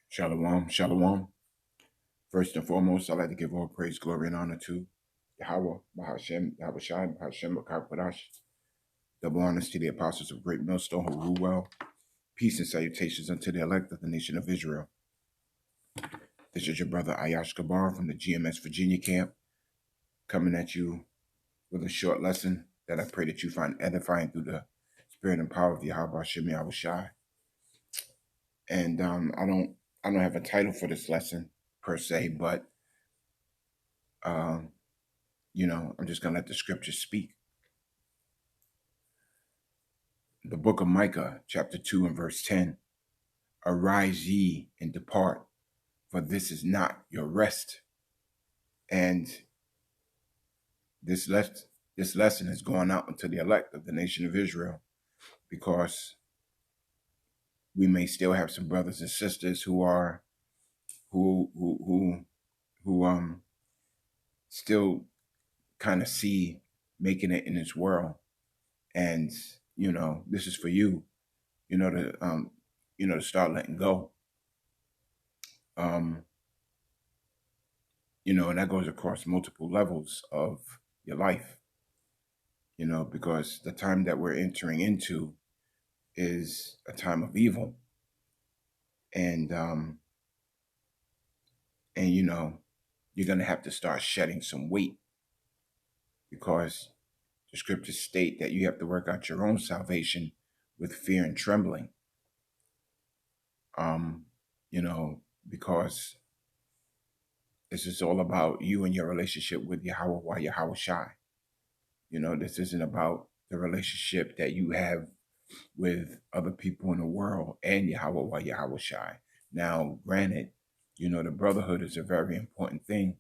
Shalom, shalom. First and foremost, I'd like to give all praise, glory, and honor to Yahweh, Bahashem, Yahushai, Bahashem, Bakakwadash. Double honors to the apostles of Great Millstone who rule well. Peace and salutations unto the elect of the nation of Israel. This is your brother Ayash Kabar from the GMS Virginia camp, coming at you with a short lesson that I pray that you find edifying through the spirit and power of Yahweh Hashem Yahushai. And I don't have a title for this lesson per se, but I'm just gonna let the scriptures speak. The book of Micah, chapter 2 and verse 10. Arise ye and depart, for this is not your rest. And this lesson is going out unto the elect of the nation of Israel, because we may still have some brothers and sisters who still kind of see making it in this world. And this is for you, to start letting go. And that goes across multiple levels of your life, because the time that we're entering into is a time of evil. And you're going to have to start shedding some weight, because the scriptures state that you have to work out your own salvation with fear and trembling. Because this is all about you and your relationship with Yahweh Yahushai. This isn't about the relationship that you have with other people in the world and Yahweh Yahushai. Now, granted, the brotherhood is a very important thing,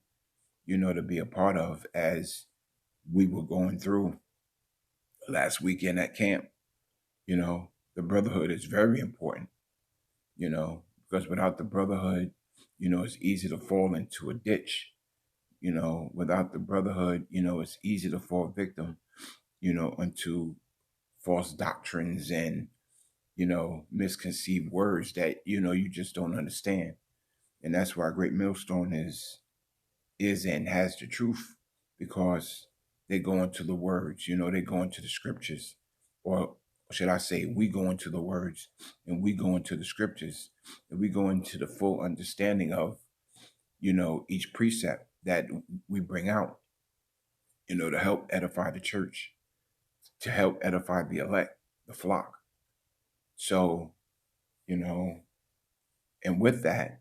to be a part of, as we were going through last weekend at camp. The brotherhood is very important, because without the brotherhood, it's easy to fall into a ditch. Without the brotherhood, it's easy to fall victim, into false doctrines and, misconceived words that, you just don't understand. And that's why Great Millstone is and has the truth, because they go into the words, they go into the scriptures, or should I say, we go into the words and we go into the scriptures, and we go into the full understanding of, each precept that we bring out, to help edify the church, to help edify the elect, the flock. So, and with that,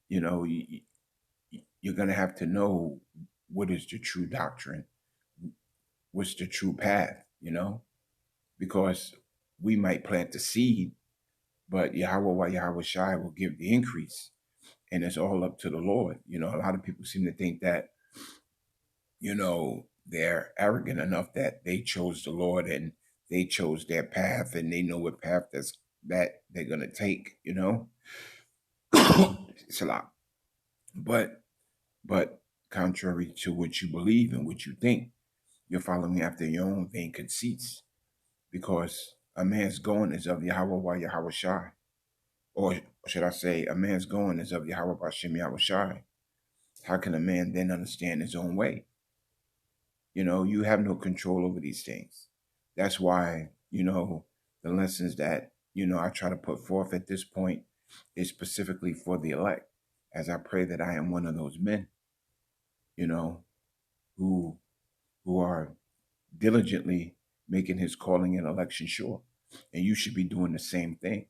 you're going to have to know what is the true doctrine, what's the true path, because we might plant the seed, but Yahweh Yahushai will give the increase, and it's all up to the Lord. A lot of people seem to think that, they're arrogant enough that they chose the Lord and they chose their path and they know what path that they're going to take, It's a lot. But contrary to what you believe and what you think, you're following after your own vain conceits, because a man's going is of Yahweh Yahushai. Or should I say, a man's going is of Yahweh Bashem Yahushai. How can a man then understand his own way? You have no control over these things. That's why, the lessons that, I try to put forth at this point is specifically for the elect, as I pray that I am one of those men, who are diligently making his calling and election sure. And you should be doing the same thing.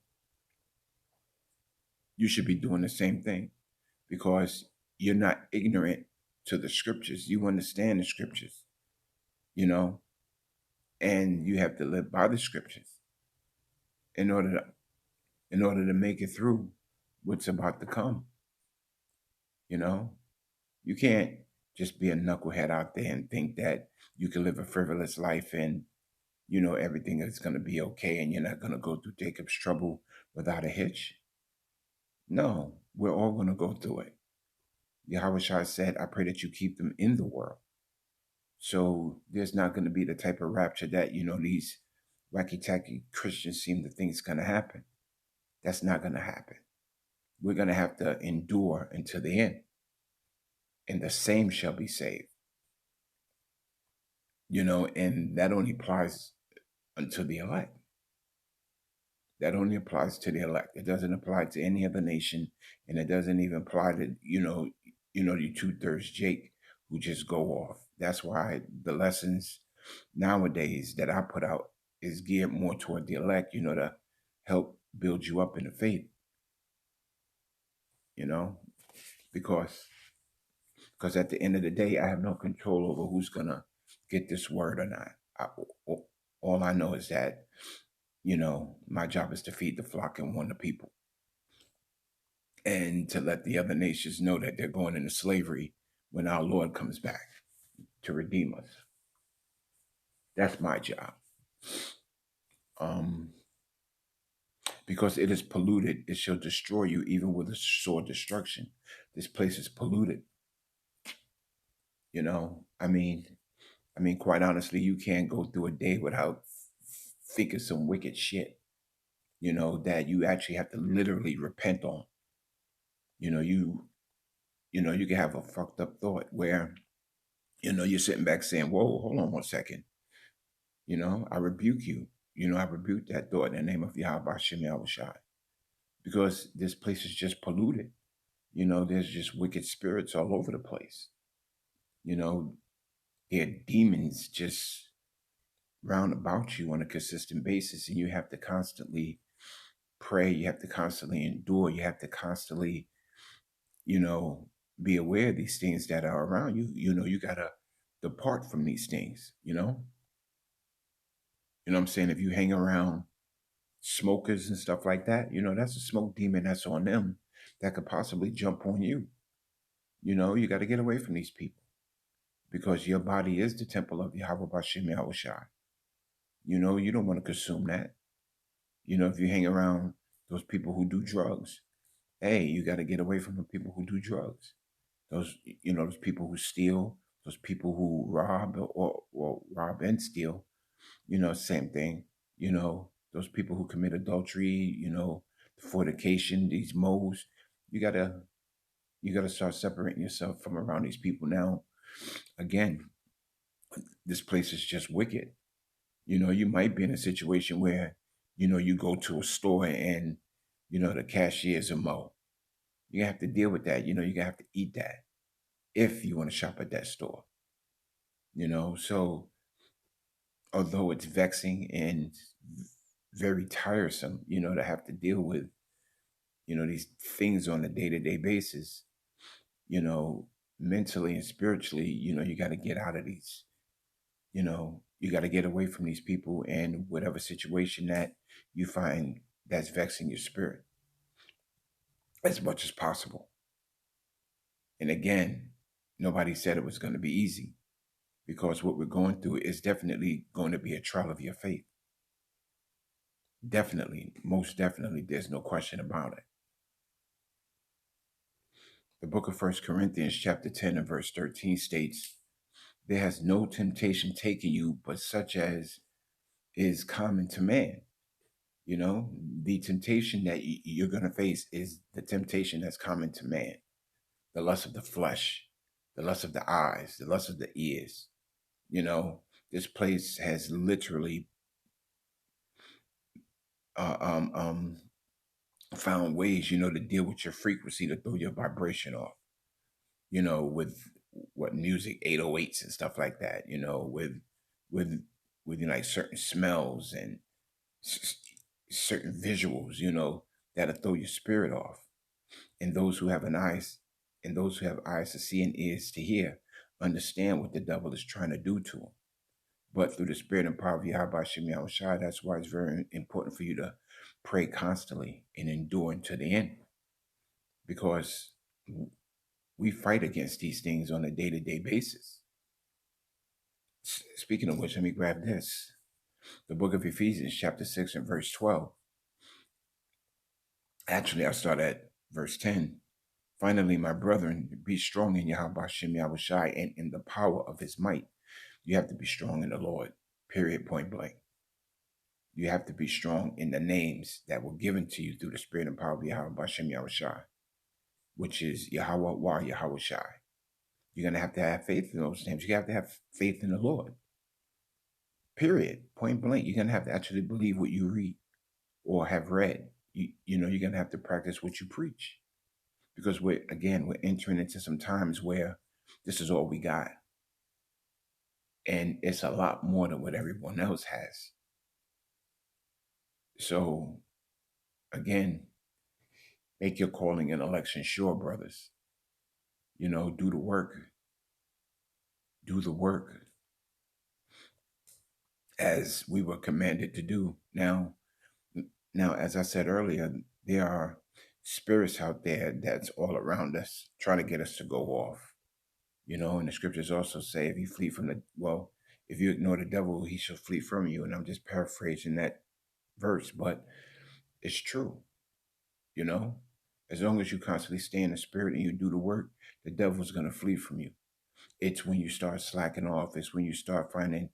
You should be doing the same thing, because you're not ignorant to the scriptures. You understand the scriptures, and you have to live by the scriptures in order to make it through what's about to come. You can't just be a knucklehead out there and think that you can live a frivolous life and, everything is going to be okay and you're not going to go through Jacob's trouble without a hitch. No, we're all going to go through it. Yahushua said, I pray that you keep them in the world. So there's not going to be the type of rapture that, these wacky-tacky Christians seem to think it's going to happen. That's not going to happen. We're going to have to endure until the end. And the same shall be saved. And that only applies unto the elect. That only applies to the elect. It doesn't apply to any other nation. And it doesn't even apply to, the 2/3 Jake who just go off. That's why the lessons nowadays that I put out is geared more toward the elect, to help build you up in the faith, because at the end of the day, I have no control over who's going to get this word or not. All I know is that, my job is to feed the flock and warn the people, and to let the other nations know that they're going into slavery when our Lord comes back to redeem us. That's my job. Because it is polluted, it shall destroy you even with a sore destruction. This place is polluted. Quite honestly, you can't go through a day without thinking some wicked shit, that you actually have to literally repent on. You can have a fucked up thought where, you're sitting back saying, whoa, hold on 1 second. I rebuke you. I rebuke that thought in the name of Yahweh Shem Yahushai. Because this place is just polluted. There's just wicked spirits all over the place. There are demons just round about you on a consistent basis, and you have to constantly pray. You have to constantly endure. You have to constantly, be aware of these things that are around you. You got to depart from these things, You know what I'm saying? If you hang around smokers and stuff like that, that's a smoke demon that's on them that could possibly jump on you. You got to get away from these people, because your body is the temple of Yahweh Bashem Yahushai. You don't want to consume that. If you hang around those people who do drugs, hey, you got to get away from the people who do drugs. Those people who steal, those people who rob or rob and steal, same thing. Those people who commit adultery, fornication, these moles, you gotta start separating yourself from around these people. Now, again, this place is just wicked. You might be in a situation where, you go to a store and, the cashier is a mo. You have to deal with that. You have to eat that if you want to shop at that store. So although it's vexing and very tiresome, to have to deal with, these things on a day-to-day basis, mentally and spiritually, you got to get out of these, you got to get away from these people and whatever situation that you find that's vexing your spirit as much as possible. And again, nobody said it was going to be easy, because what we're going through is definitely going to be a trial of your faith. Definitely, most definitely, there's no question about it. The book of 1 Corinthians chapter 10 and verse 13 states, there has no temptation taken you but such as is common to man. The temptation that you're going to face is the temptation that's common to man. The lust of the flesh, the lust of the eyes, the lust of the ears. This place has literally found ways, to deal with your frequency, to throw your vibration off, with what music, 808s and stuff like that, with like certain smells and certain visuals, that'll throw your spirit off. And those who have eyes to see and ears to hear understand what the devil is trying to do to them. But through the spirit and power of Yahweh Shem Yahushai, that's why it's very important for you to pray constantly and endure until the end. Because we fight against these things on a day-to-day basis. Speaking of which, let me grab this. The book of Ephesians, chapter 6 and verse 12. Actually, I'll start at verse 10. Finally, my brethren, be strong in Yahweh Shem Yahushai and in the power of his might. You have to be strong in the Lord, period, point blank. You have to be strong in the names that were given to you through the spirit and power of Yahweh Bashem Yahushai, which is Yahweh Wa Yahweh Shai. You're going to have faith in those names. You have to have faith in the Lord. Period. Point blank. You're going to have to actually believe what you read or have read. You're going to have to practice what you preach. Because we're entering into some times where this is all we got. And it's a lot more than what everyone else has. So, again, make your calling and election sure, brothers. Do the work. Do the work as we were commanded to do. Now, as I said earlier, there are spirits out there that's all around us trying to get us to go off. And the scriptures also say if you ignore the devil, he shall flee from you. And I'm just paraphrasing that verse, but it's true. As long as you constantly stay in the spirit and you do the work, the devil's going to flee from you. It's when you start slacking off. It's when you start finding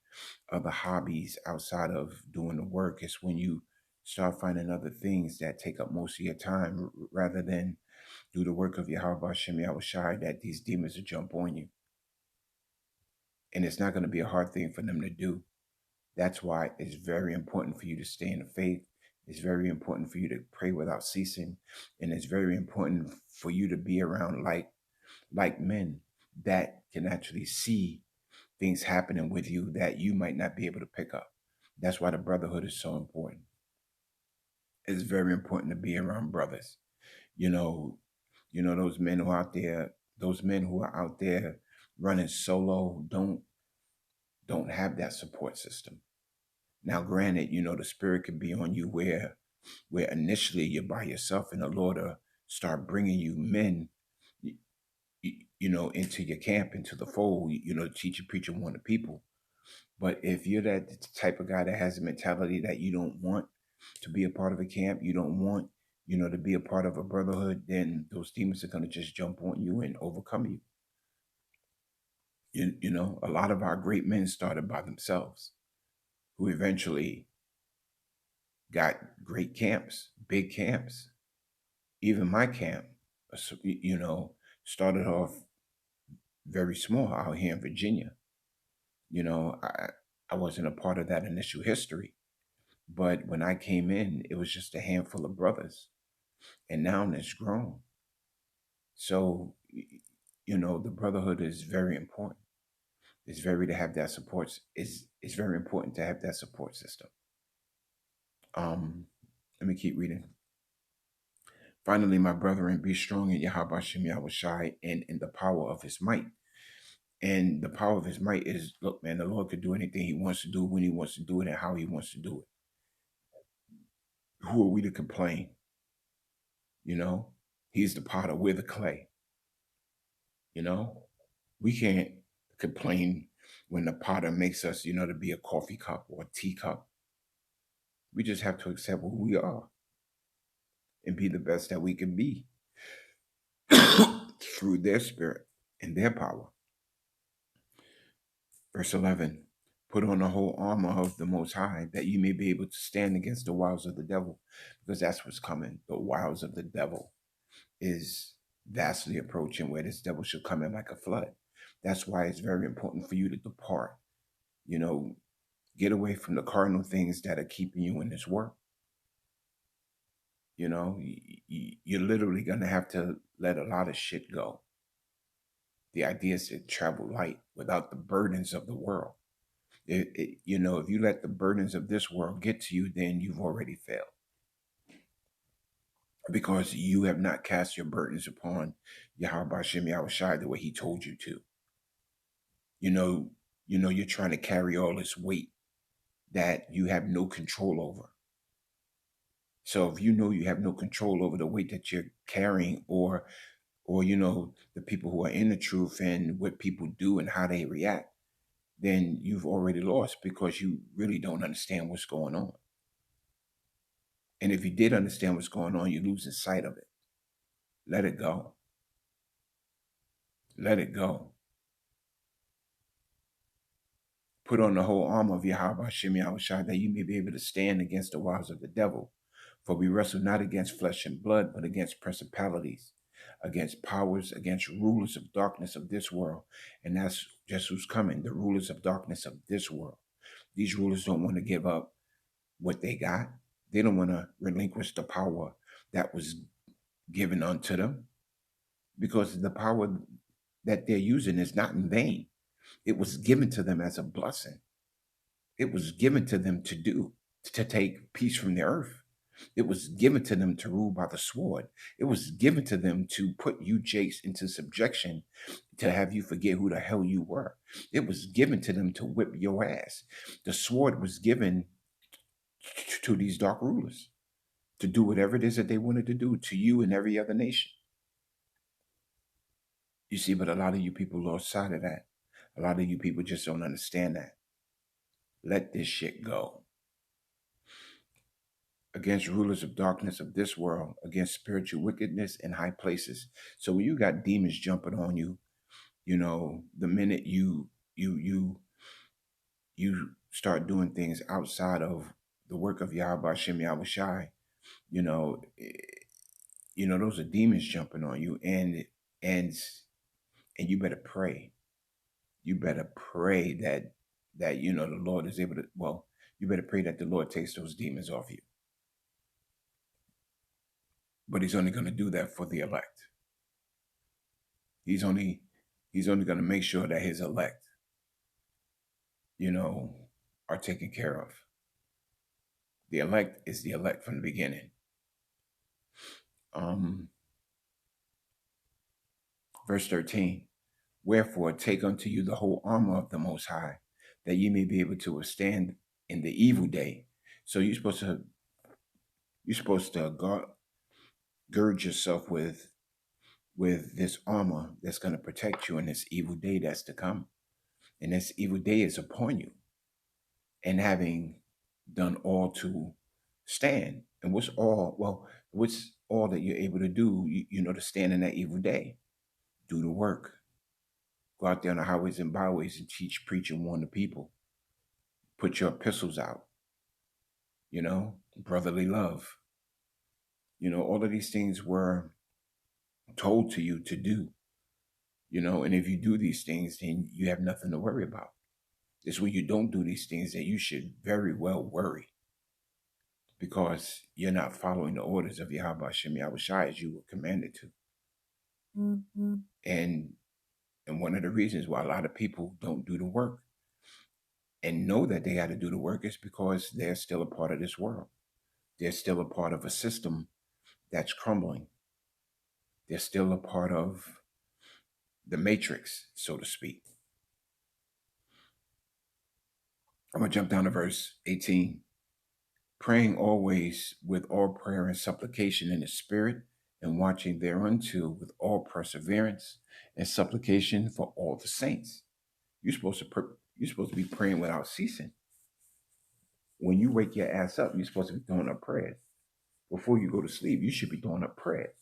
other hobbies outside of doing the work. It's when you start finding other things that take up most of your time rather than do the work of Yahweh Hashem Yahushai, that these demons will jump on you. And it's not going to be a hard thing for them to do. That's why it's very important for you to stay in the faith. It's very important for you to pray without ceasing. And it's very important for you to be around like men that can actually see things happening with you that you might not be able to pick up. That's why the brotherhood is so important. It's very important to be around brothers. Those men who are out there running solo don't have that support system. Now, granted, the spirit can be on you where initially you're by yourself and the Lord will start bringing you men, into your camp, into the fold, teach and preach and warn the people. But if you're that type of guy that has a mentality that you don't want to be a part of a camp, you don't want, to be a part of a brotherhood, then those demons are going to just jump on you and overcome you. A lot of our great men started by themselves, who eventually got great camps, big camps. Even my camp, started off very small out here in Virginia. I wasn't a part of that initial history. But when I came in, it was just a handful of brothers. And now it's grown. So, the brotherhood is very important. It's very to have that support. It's very important to have that support system. Let me keep reading. Finally, my brethren, be strong in Yahweh Hashem Yahushai and in the power of his might. And the power of his might is, look, man, the Lord could do anything he wants to do, when he wants to do it, and how he wants to do it. Who are we to complain? He's the potter, we're the clay. We can't complain when the potter makes us, to be a coffee cup or a teacup. We just have to accept who we are and be the best that we can be through their spirit and their power. Verse 11, put on the whole armor of the Most High, that you may be able to stand against the wiles of the devil, because that's what's coming. The wiles of the devil is vastly approaching, where this devil shall come in like a flood. That's why it's very important for you to depart. Get away from the cardinal things that are keeping you in this work. You're literally going to have to let a lot of shit go. The idea is to travel light without the burdens of the world. If you let the burdens of this world get to you, then you've already failed. Because you have not cast your burdens upon Yahweh Hashem Yahushai the way he told you to. You're trying to carry all this weight that you have no control over. So if you have no control over the weight that you're carrying, or the people who are in the truth and what people do and how they react, then you've already lost, because you really don't understand what's going on. And if you did understand what's going on, you're losing sight of it. Let it go. Let it go. Put on the whole armor of Yahweh Hashem Yahushua, that you may be able to stand against the wiles of the devil. For we wrestle not against flesh and blood, but against principalities, against powers, against rulers of darkness of this world. And that's just who's coming, the rulers of darkness of this world. These rulers don't want to give up what they got. They don't want to relinquish the power that was given unto them, because the power that they're using is not in vain. It was given to them as a blessing. It was given to them to take peace from the earth. It was given to them to rule by the sword. It was given to them to put you jakes into subjection, to have you forget who the hell you were. It was given to them to whip your ass. The sword was given to these dark rulers to do whatever it is that they wanted to do to you and every other nation. You see, but a lot of you people lost sight of that. A lot of you people just don't understand that. Let this shit go. Against rulers of darkness of this world, against spiritual wickedness in high places. So when you got demons jumping on you, you know, the minute you start doing things outside of the work of Yahweh Hashem Yahushai, you know, those are demons jumping on you, and you better pray. You better pray that the Lord is able to. Well, you better pray that the Lord takes those demons off you. But He's only going to do that for the elect. He's only going to make sure that His elect, are taken care of. The elect is the elect from the beginning. Verse 13. Wherefore take unto you the whole armor of the Most High, that ye may be able to withstand in the evil day. So you're supposed to gird yourself with this armor that's going to protect you in this evil day that's to come. And this evil day is upon you. And having done all to stand. And what's all that you're able to do, to stand in that evil day? Do the work. Go out there on the highways and byways and teach, preach, and warn the people. Put your epistles out. Brotherly love. All of these things were told to you to do. And if you do these things, then you have nothing to worry about. It's when you don't do these things that you should very well worry, because you're not following the orders of Yahweh Hashem Yahushai as you were commanded to. Mm-hmm. And one of the reasons why a lot of people don't do the work and know that they got to do the work is because they're still a part of this world. They're still a part of a system that's crumbling. They're still a part of the matrix, so to speak. I'm going to jump down to verse 18. Praying always with all prayer and supplication in the Spirit, and watching thereunto with all perseverance and supplication for all the saints. You're supposed to be praying without ceasing. When you wake your ass up, you're supposed to be doing up prayers. Before you go to sleep, you should be doing up prayers.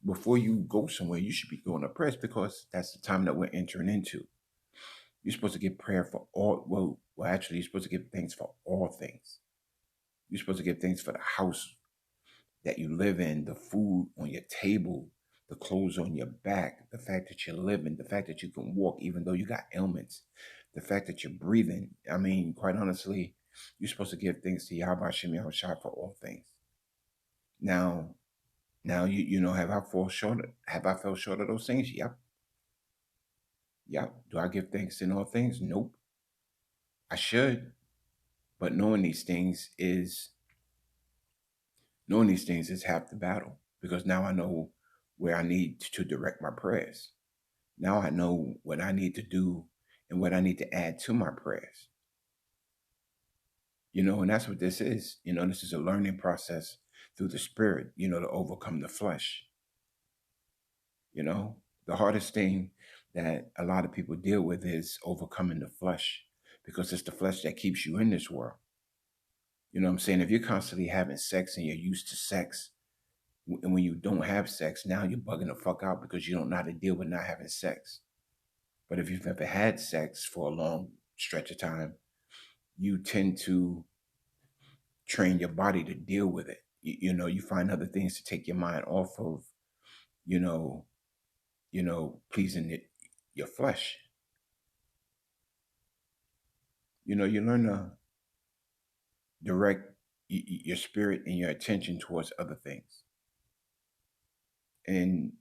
Before you go somewhere, you should be doing up prayers, because that's the time that we're entering into. You're supposed to give prayer for all. Actually, you're supposed to give thanks for all things. You're supposed to give thanks for the house that you live in, the food on your table, the clothes on your back, the fact that you're living, the fact that you can walk even though you got ailments, the fact that you're breathing. I mean, quite honestly, you're supposed to give thanks to Yahweh Hashem Yahushua for all things. Now, have I fell short of those things? Yep. Do I give thanks in all things? Nope. I should. But knowing these things is half the battle, because now I know where I need to direct my prayers. Now I know what I need to do and what I need to add to my prayers. And that's what this is. This is a learning process through the Spirit, to overcome the flesh. The hardest thing that a lot of people deal with is overcoming the flesh, because it's the flesh that keeps you in this world. You know what I'm saying? If you're constantly having sex and you're used to sex, and when you don't have sex, now you're bugging the fuck out because you don't know how to deal with not having sex. But if you've never had sex for a long stretch of time, you tend to train your body to deal with it. You find other things to take your mind off of, you know, pleasing your flesh. You learn to direct your spirit and your attention towards other things. And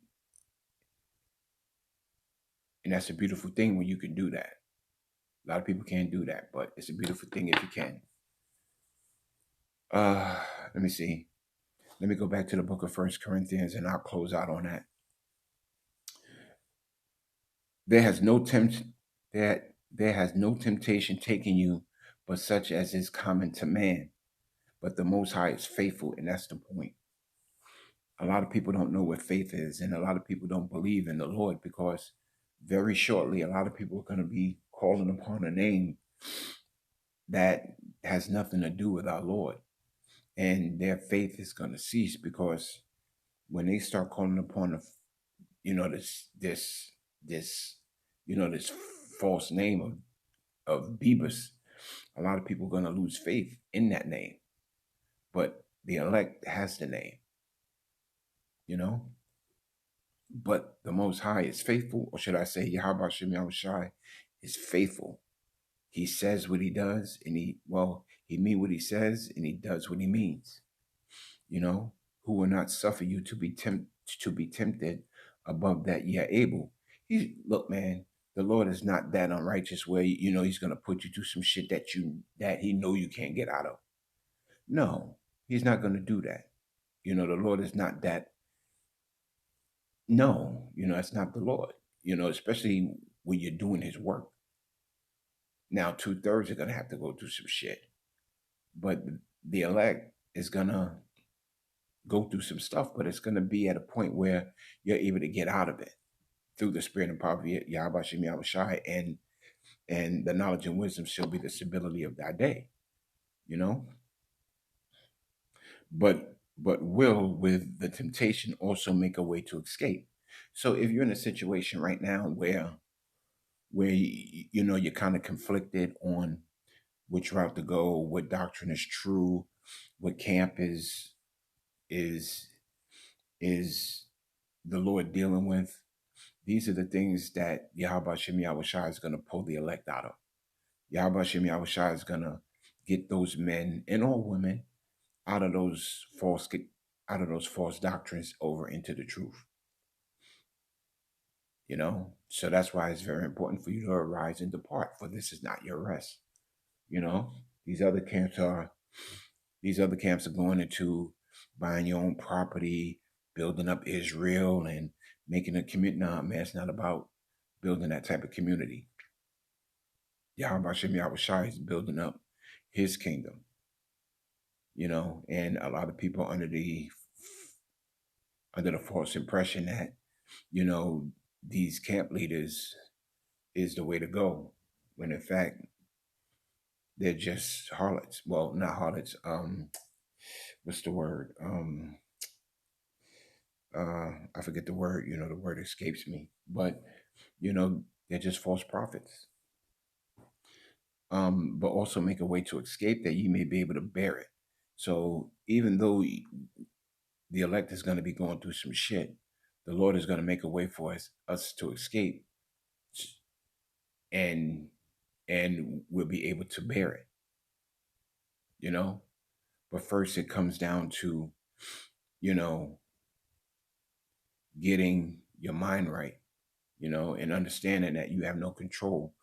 that's a beautiful thing when you can do that. A lot of people can't do that, but it's a beautiful thing if you can. Uh, Let me see. Let me go back to the book of First Corinthians, and I'll close out on that. There has no temptation taken you, but such as is common to man. But the Most High is faithful, and that's the point. A lot of people don't know what faith is, and a lot of people don't believe in the Lord, because very shortly, a lot of people are going to be calling upon a name that has nothing to do with our Lord, and their faith is going to cease, because when they start calling upon this false name of Bebus, a lot of people are going to lose faith in that name. But the elect has the name, But the Most High is faithful, or should I say, Yahweh Shem Yahushai is faithful. He says what he does, and he means what he says, and he does what he means. Who will not suffer you to be tempted above that ye are able. Look, man, the Lord is not that unrighteous where he's gonna put you through some shit that he know you can't get out of. No, he's not gonna do that. The Lord is not that. No, it's not the Lord. Especially when you're doing his work. Now 2/3 are gonna have to go through some shit. But the elect is gonna go through some stuff, but it's gonna be at a point where you're able to get out of it through the spirit and power of Yahweh Shem Yahushai, and the knowledge and wisdom shall be the stability of thy day. But will with the temptation also make a way to escape. So if you're in a situation right now where you're kind of conflicted on which route to go, what doctrine is true, what camp is the Lord dealing with, these are the things that Yahweh Shem Yahushai is going to pull the elect out of. Yahweh Shem Yahushai is going to get those men and all women out of those false doctrines over into the truth. So that's why it's very important for you to arise and depart, for this is not your rest. These other camps are going into buying your own property, building up Israel, and making a community. Nah, man, it's not about building that type of community. Yahweh Shem Yahushai is building up his kingdom. And a lot of people under the false impression that, these camp leaders is the way to go, when in fact they're just harlots. Well, not harlots. What's the word? I forget the word. The word escapes me. But they're just false prophets. But also make a way to escape, that you may be able to bear it. So even though the elect is going to be going through some shit, the Lord is going to make a way for us to escape, and we'll be able to bear it. But first it comes down to, getting your mind right, and understanding that you have no control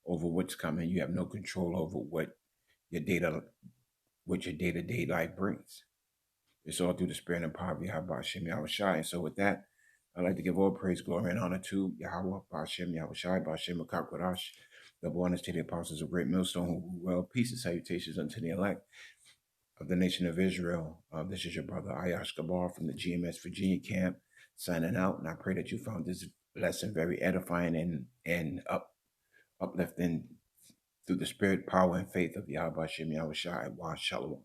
over what's coming. You have no control over what your day-to-day life brings. It's all through the spirit and power of Yahweh Shem Yahushai. And so with that, I'd like to give all praise, glory, and honor to Yahweh Ba'ashem Yahushai, Ba'ashem Akakwadash, double honors to the apostles of Great Millstone, who well, peace and salutations unto the elect of the nation of Israel. This is your brother Ayash Gabar from the GMS Virginia camp, signing out. And I pray that you found this lesson very edifying and uplifting through the spirit, power, and faith of Yahweh Shem Yahushai. Wa Shalom.